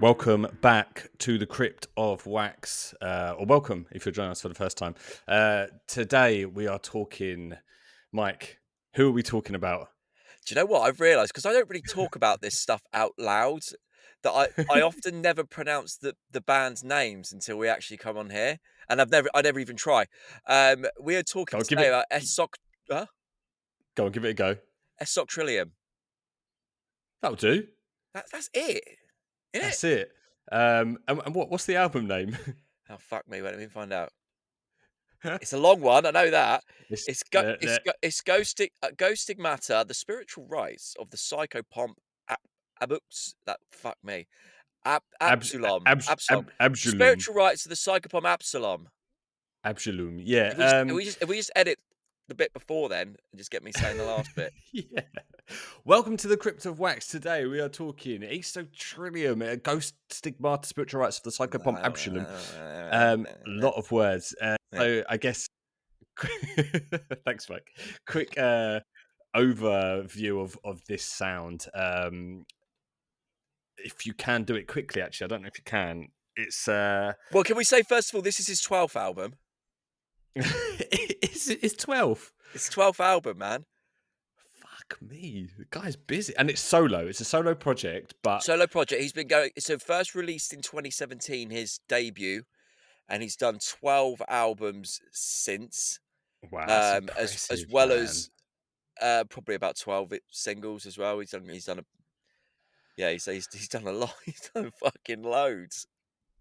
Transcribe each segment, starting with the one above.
Welcome back to the Crypt of Wax, or welcome if you're joining us for the first time. Today we are talking, Mike. Who are we talking about? Do you know what I've realised? Because I don't really talk about this stuff out loud, that I often never pronounce the band's names until we actually come on here, and I never even try. We are talking Go on, give today it. about huh? Go on, give it a go. Esoctrilihum. That'll do. That's it, isn't it? That's it. And what's the album name? Oh fuck me! Wait, let me find out. It's a long one. I know that. it's, It's Ghostigmatah, the spiritual rites of the Psychopomp Abux. That fuck me. Absalom. The Abxulum. spiritual rights of the Psychopomp Absalom. Abxulum. Yeah. If we just edit the bit before then and just get me saying the last bit. Yeah. Welcome to the Crypt of Wax. Today we are talking Esoctrilihum, Ghost Stigmata, Spiritual Rights of the Psychopomp Abxulum. A lot of words. Yeah. So I guess, thanks, Mike. Quick overview of this sound. If you can do it quickly, actually, I don't know if you can. It's Well, can we say first of all, this is his 12th album. it's 12. It's 12th album, man. Fuck me, the guy's busy, and it's solo. It's a solo project, but Solo project. He's been going. So first released in 2017, his debut, and he's done 12 albums since. wow, that's As impressive, well man. as probably about 12 singles as well. He's done a yeah. He's done a lot. He's done fucking loads.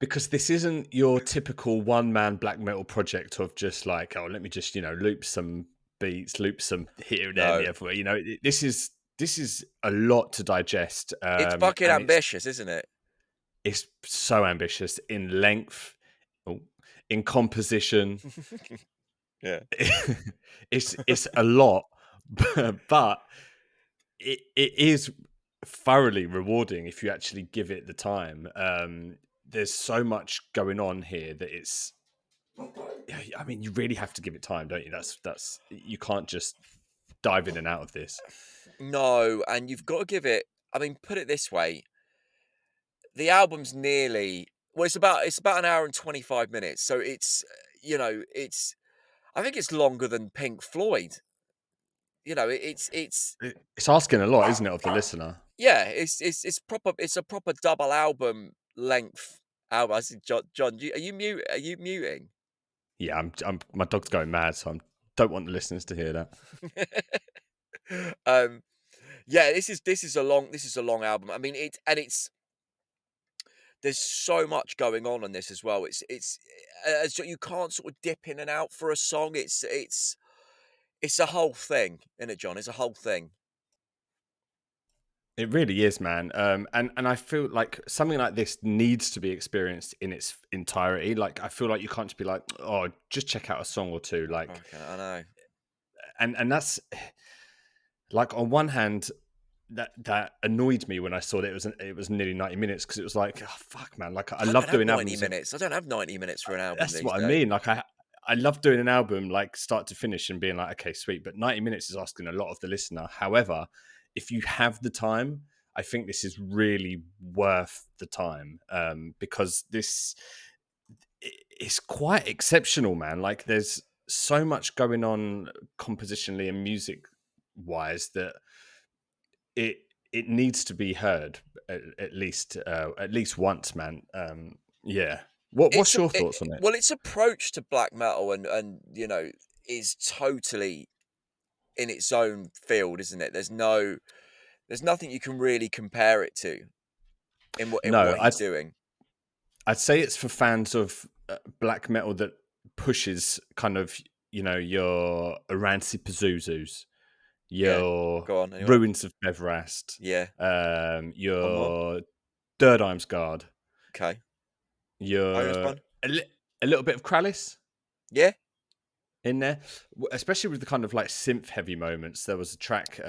Because this isn't your typical one-man black metal project of just like, oh, let me just loop some beats, loop some here and there and No, the everywhere. This is a lot to digest, it's fucking and it's ambitious, isn't it? it's so ambitious in length, oh, in composition. Yeah. It's a lot, but it is thoroughly rewarding if you actually give it the time. There's so much going on here that it's. Yeah, I mean, you really have to give it time, don't you? That's you can't just dive in and out of this. No, and you've got to give it. I mean, put it this way: the album's nearly well, it's about an hour and 25 minutes. So it's it's I think it's longer than Pink Floyd. It's It's asking a lot, isn't it, of the listener? yeah, it's proper. It's a proper double album length album. I said, John, are you mute? Are you muting? Yeah, my dog's going mad, so I don't want the listeners to hear that. um, yeah, this is a long album. I mean, it's there's so much going on this as well. You can't sort of dip in and out for a song. It's a whole thing, isn't it, John? It's a whole thing. It really is, man. And I feel like something like this needs to be experienced in its entirety. Like, I feel like you can't just be like, oh, just check out a song or two. Like, Okay, I know. and that's like, on one hand, that annoyed me when I saw that it was nearly 90 minutes, because it was like, oh, fuck, man. Like, I I don't love have doing 90 albums. minutes. I don't have 90 minutes for an album That's these what I days. mean. Like, I love doing an album like start to finish and being like, okay, sweet. But 90 minutes is asking a lot of the listener. However, if you have the time, I think this is really worth the time, because this is quite exceptional, man. Like, there's so much going on compositionally and music wise that it it needs to be heard at least once, man. Yeah. What's your thoughts on it? Well, its approach to black metal and is totally in its own field, isn't it? There's nothing you can really compare it to in No, what he's doing. I'd say it's for fans of black metal that pushes kind of, your Aranci Pazuzus, Yeah. your Go on. Anyone else? Ruins of Bevrast, Yeah. One more. your Dirdime's Guard, Okay. Bonus your one. a little bit of Krallis Yeah. in there, especially with the kind of like synth heavy moments. There was a track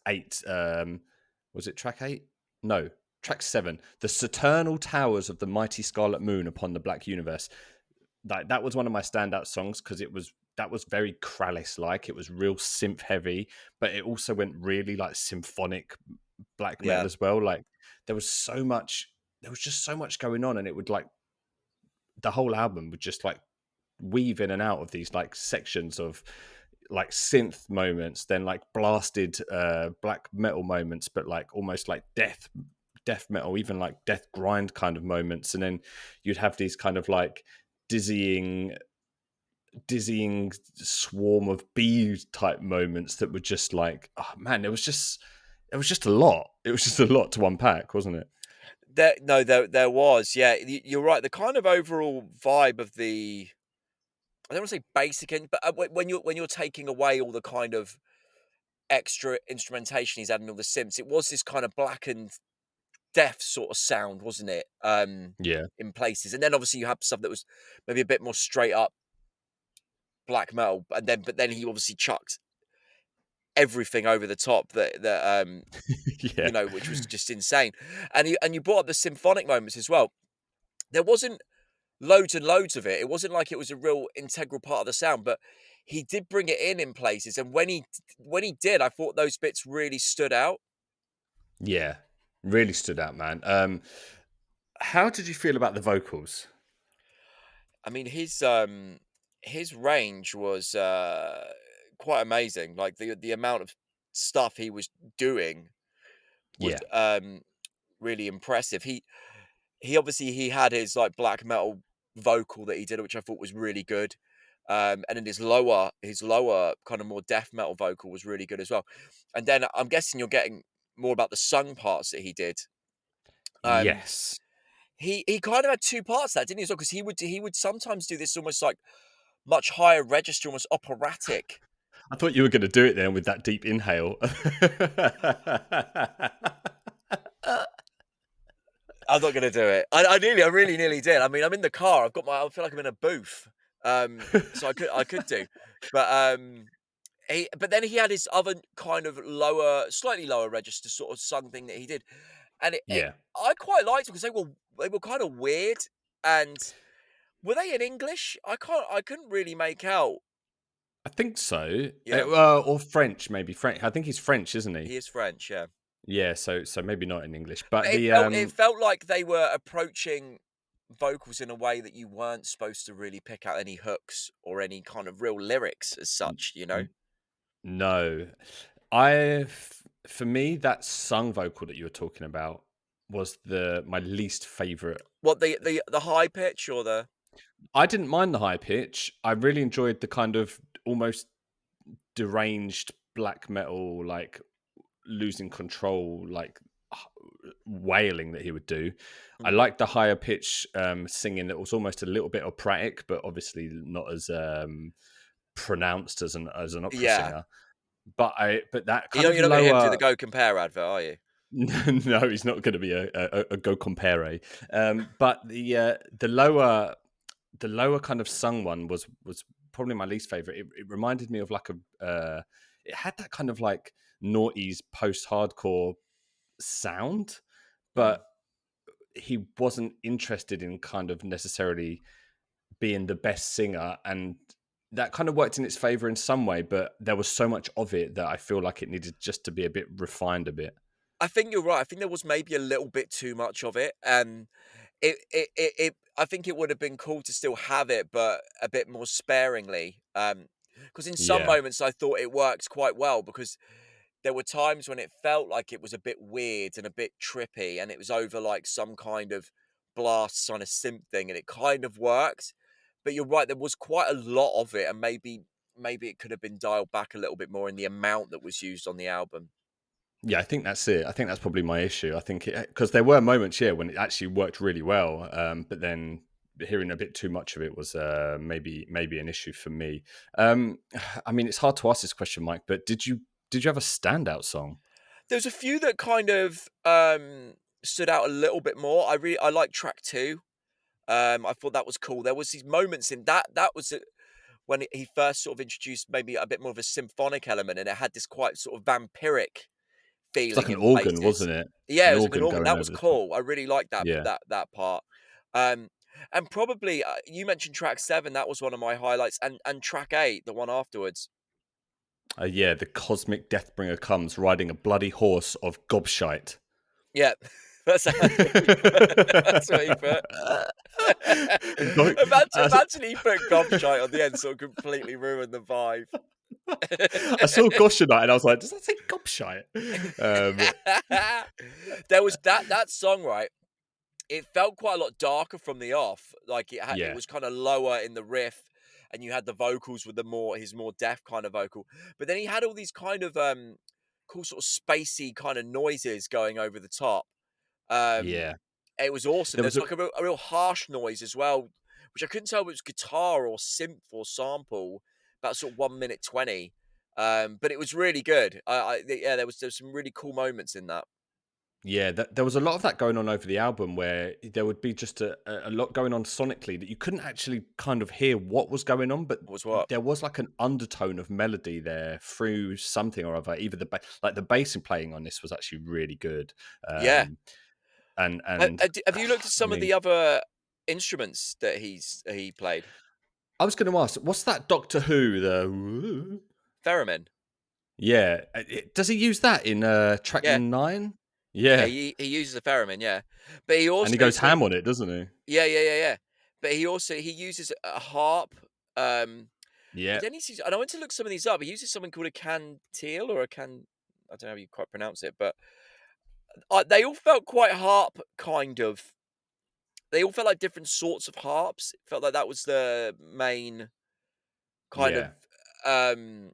8. Was it track 8? No, track 7. The Saturnal Towers of the Mighty Scarlet Moon upon the Black Universe. That was one of my standout songs, because that was very Krallis like. It was real synth heavy, but it also went really like symphonic black metal Yeah. as well. Like there was so much, there was just so much going on, and it would like the whole album would just like weave in and out of these like sections of like synth moments, then like blasted black metal moments, but like almost like death metal, even like death grind kind of moments, and then you'd have these kind of like dizzying swarm of bees type moments that were just like, oh man, it was just a lot. It was just a lot to unpack, wasn't it? There was, yeah, you're right, the kind of overall vibe of the I don't wanna say basic end, but, when you're taking away all the kind of extra instrumentation he's adding, all the synths, it was this kind of blackened death sort of sound, wasn't it? Yeah. In places, and then obviously you have stuff that was maybe a bit more straight up black metal, and then but then he obviously chucked everything over the top Yeah. which was just insane. And you brought up the symphonic moments as well. There wasn't loads and loads of it. It wasn't like it was a real integral part of the sound, but he did bring it in places. And when he did, I thought those bits really stood out. Yeah. Really stood out, man. How did you feel about the vocals? I mean, his range was quite amazing. Like the amount of stuff he was doing was Yeah. really impressive. He obviously he had his like black metal vocal that he did, which I thought was really good. And then his lower kind of more death metal vocal was really good as well. And then I'm guessing you're getting more about the sung parts that he did. Um, Yes. he kind of had two parts to that, didn't he? As well, because he would sometimes do this almost like much higher register, almost operatic. I thought you were going to do it then with that deep inhale. I'm not gonna do it. I really nearly did. I mean, I'm in the car. I feel like I'm in a booth. So I could do, but but then he had his other kind of slightly lower register sort of sung thing that he did, and Yeah. I quite liked it because they were kind of weird. And were they in English? I couldn't really make out. I think so. Yeah, Or French, maybe French. I think he's French, isn't he? he is French. Yeah, Yeah, so maybe not in English, but but the it felt like they were approaching vocals in a way that you weren't supposed to really pick out any hooks or any kind of real lyrics as n- such, you know? n- no, for me that sung vocal that you were talking about was the my least favorite. What the high pitch or the I didn't mind the high pitch. I really enjoyed the kind of almost deranged black metal, like losing control, like wailing that he would do. I Mhm. liked the higher pitch singing that was almost a little bit operatic, but obviously not as pronounced as an opera Yeah. singer. But that kind of You're not gonna hear him do the lower. Go Compare advert, are you? No, he's not going to be a go compare. But the lower kind of sung one was probably my least favorite. It reminded me of like it had that kind of like noughties post hardcore sound, Mm. but he wasn't interested in kind of necessarily being the best singer, and that kind of worked in its favor in some way, but there was so much of it that I feel like it needed just to be a bit refined a bit. I think you're right. I think there was maybe a little bit too much of it. I think it would have been cool to still have it, but a bit more sparingly. Because in some Yeah. moments I thought it worked quite well because there were times when it felt like it was a bit weird and a bit trippy, and it was over like some kind of blast on a synth thing, and it kind of worked. But you're right, there was quite a lot of it, and maybe it could have been dialed back a little bit more in the amount that was used on the album. Yeah, I think that's it. I think that's probably my issue. I think because there were moments here when it actually worked really well, but then hearing a bit too much of it was maybe an issue for me. I mean, it's hard to ask this question, Mike, but did you have a standout song? There's a few that kind of stood out a little bit more. I like track two. I thought that was cool. There was these moments in that was when he first sort of introduced maybe a bit more of a symphonic element, and it had this quite sort of vampiric It's like feeling an in organ, places. wasn't it? Yeah, An it was like an organ organ. going That was over the top. cool. I really liked Yeah. that part. Um, and probably you mentioned track seven. That was one of my highlights, and track eight, the one afterwards. Yeah, the cosmic deathbringer comes riding a bloody horse of gobshite. Yeah, that's what he put. That's what he put. Go- Imagine, uh, imagine he put gobshite on the end, sort of completely ruined the vibe. I saw Goshenite and I was like, does that say gobshite? Um, There was that song, right? It felt quite a lot darker from the off. Like it yeah, was kind of lower in the riff, and you had the vocals with the more deaf kind of vocal. But then he had all these kind of cool sort of spacey kind of noises going over the top. Um, yeah. it was awesome. There was There's a like a real harsh noise as well, which I couldn't tell if it was guitar or synth or sample. About sort of 1 minute 20. But it was really good. Yeah, there was some really cool moments in that. Yeah, there was a lot of that going on over the album where there would be just a lot going on sonically that you couldn't actually kind of hear what was going on, but Was what? there was like an undertone of melody there through something or other. Either like the bass and playing on this was actually really good, Yeah. um, and Have you looked at I some of mean, the other instruments that he played? I was going to ask, what's that Doctor Who? The Theremin. yeah, does he use that in track Yeah, nine? yeah, Yeah, he uses a theremin, yeah. But he and he also goes so ham on it, doesn't he? yeah, yeah, yeah, yeah. But he uses a harp. But Yeah, then and I went to look some of these up. He uses something called a cantil or a can. I don't know how you quite pronounce it, but they all felt quite harp kind of. They all felt like different sorts of harps. It felt like that was the main kind of yeah. um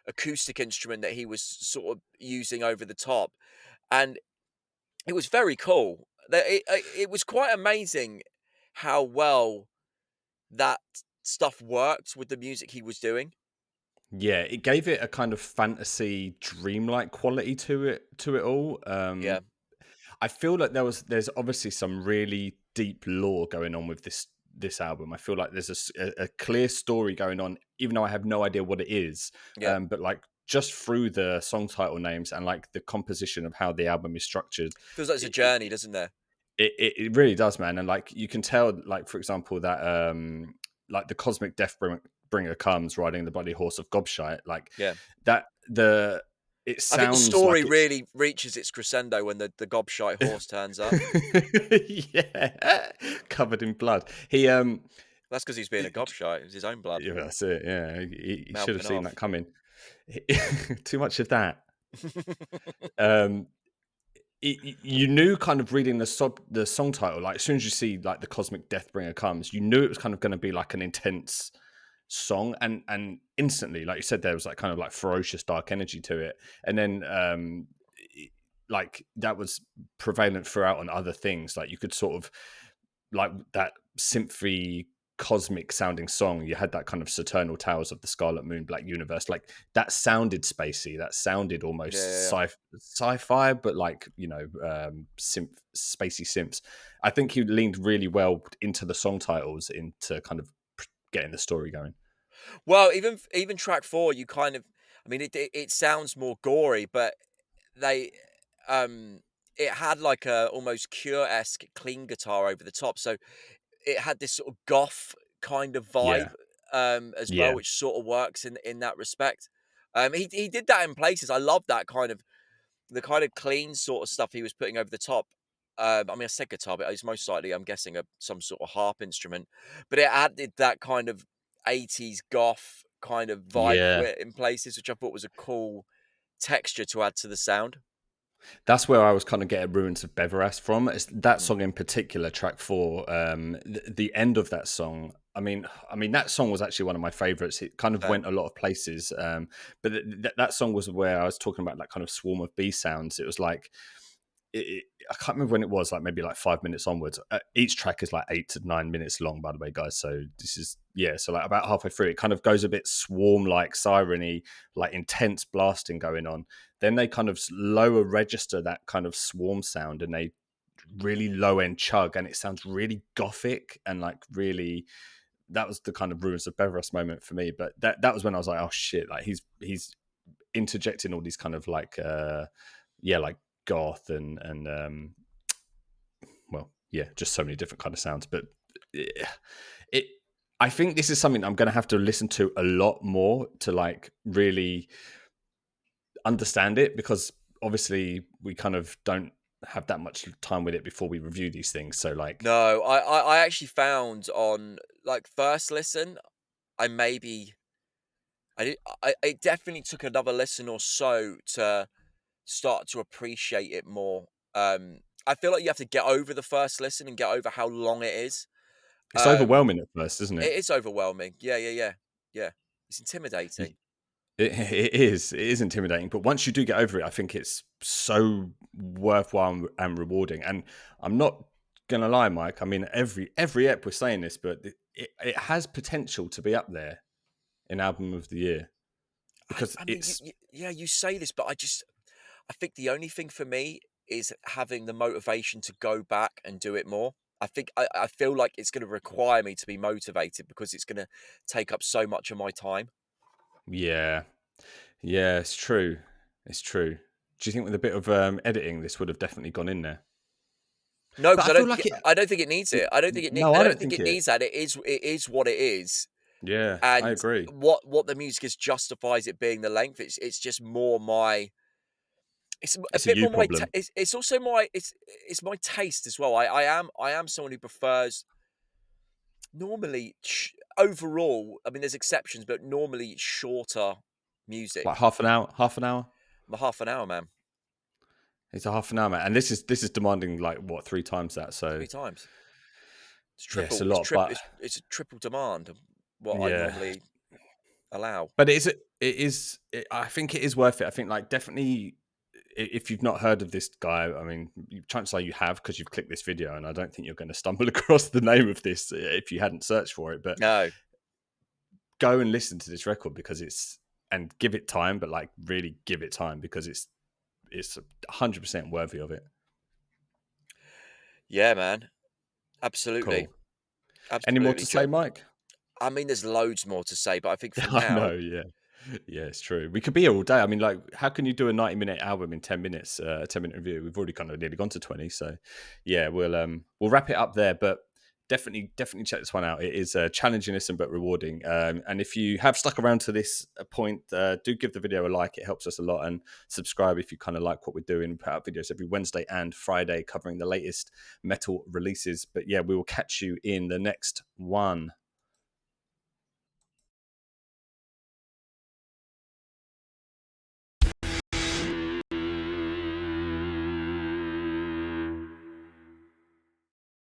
acoustic instrument that he was sort of using over the top, and it was very cool. It was quite amazing how well that stuff worked with the music he was doing. Yeah, it gave it a kind of fantasy, dreamlike quality to it all. Yeah, I feel like there's obviously some really deep lore going on with this album. I feel like there's a clear story going on, even though I have no idea what it is. yeah. But like just through the song title names and like the composition of how the album is structured, Feels like it's a journey, doesn't there? it really does, man. And like you can tell, like for example, that like the cosmic bringer comes riding the bloody horse of gobshite, like Yeah. that the it I think the sounds story like it's really reaches its crescendo when the gobshite horse turns up. yeah, covered in blood. He That's because he's being a gobshite. It was his own blood yeah, that's it. Yeah, he should have mouthing seen that off. coming. Too much of that. Um, you knew kind of reading the song title, like as soon as you see like the cosmic deathbringer comes, you knew it was kind of going to be like an intense song, and instantly, like you said, there was like kind of like ferocious dark energy to it, and then like that was prevalent throughout on other things. Like you could sort of like that symphy cosmic sounding song, you had that kind of Saturnal Towers of the Scarlet Moon Black Universe, like that sounded spacey, that sounded Yeah, almost yeah, yeah. sci-fi, but like, you know, spacey simps. I think he leaned really well into the song titles, into kind of getting the story going. Well, even track 4, you kind of I mean, it sounds more gory, but they, um it had like a almost Cure-esque clean guitar over the top, so it had this sort of goth kind of vibe, Yeah, as well, yeah, which sort of works in that respect. He did that in places. I love that kind of the kind of clean sort of stuff he was putting over the top. I mean, I said guitar, but it's most likely, I'm guessing, some sort of harp instrument. But it added that kind of 80s goth kind of vibe to yeah. it in places, which I thought was a cool texture to add to the sound. That's where I was kind of getting Ruins of Beveras from. It's that Mm, song in particular, track 4. The end of that song. I mean, that song was actually one of my favorites. It kind of same. went a lot of places, but that song was where I was talking about that kind of swarm of bee sounds. It was like I can't remember when it was, like maybe like 5 minutes onwards. Each track is like 8 to 9 minutes long, by the way, guys. So this is, yeah. So like about halfway through, it kind of goes a bit swarm like, siren-y, like intense blasting going on. Then they kind of lower register that kind of swarm sound, and they really low end chug, and it sounds really gothic and like really. That was the kind of Ruins of Beveras moment for me. But that was when I was like, oh shit, like he's interjecting all these kind of like yeah, like goth and well, yeah, just so many different kind of sounds. But it I think this is something I'm going to have to listen to a lot more to like really understand it, because obviously we kind of don't have that much time with it before we review these things. So like, No, I actually found on, like, first listen, I maybe I did I it definitely took another listen or so to start to appreciate it more. I feel like you have to get over the first listen and get over how long it is. it's Um, overwhelming at first, isn't it? it is overwhelming. Yeah, yeah, yeah, yeah. It's intimidating. It is intimidating, but once you do get over it, I think it's so worthwhile and rewarding. And I'm not gonna lie, Mike. I mean, every ep we're saying this, but it has potential to be up there in album of the year, because I mean, it's yeah, you say this, but I think the only thing for me is having the motivation to go back and do it more. I feel like it's going to require me to be motivated because it's going to take up so much of my time. yeah, yeah, it's true, it's true. Do you think with a bit of editing, this would have definitely gone in there? No, But because I feel like I don't think it needs it. no, I I don't don't think think it it. needs that. It is what it is, Yeah, I and agree. what the music is justifies it being the length. It's just more my. It's a It's a bit you more problem. it's also my it's my taste as well. I am someone who prefers normally overall. I mean, there's exceptions, but normally shorter Like music. half an hour, half an hour. I'm a half an hour man, It's a half an hour, man, and this is demanding like what, three times that. So 3 times. It's yeah, it's a triple. lot, but It's a triple demand of what I yeah, normally allow. but I think it is worth it. I think like definitely, if you've not heard of this guy, I mean, chances are you have, because you've clicked this video, and I don't think you're going to stumble across the name of this if you hadn't searched for it. But No, go and listen to this record, because and give it time, but like really give it time, because it's 100% worthy of it. yeah, man, absolutely, Cool. Any more absolutely. to say, Mike? I mean, there's loads more to say, but I think for I now, know, yeah. Yeah, it's true. We could be here all day. I mean, like, how can you do a 90-minute album in 10 minutes, a 10-minute review? We've already kind of nearly gone to 20. So yeah, we'll wrap it up there. But definitely check this one out. It is challenging, listen, but rewarding. And if you have stuck around to this point, do give the video a like. It helps us a lot. And subscribe if you kind of like what we're doing. We put out videos every Wednesday and Friday covering the latest metal releases. But yeah, we will catch you in the next one.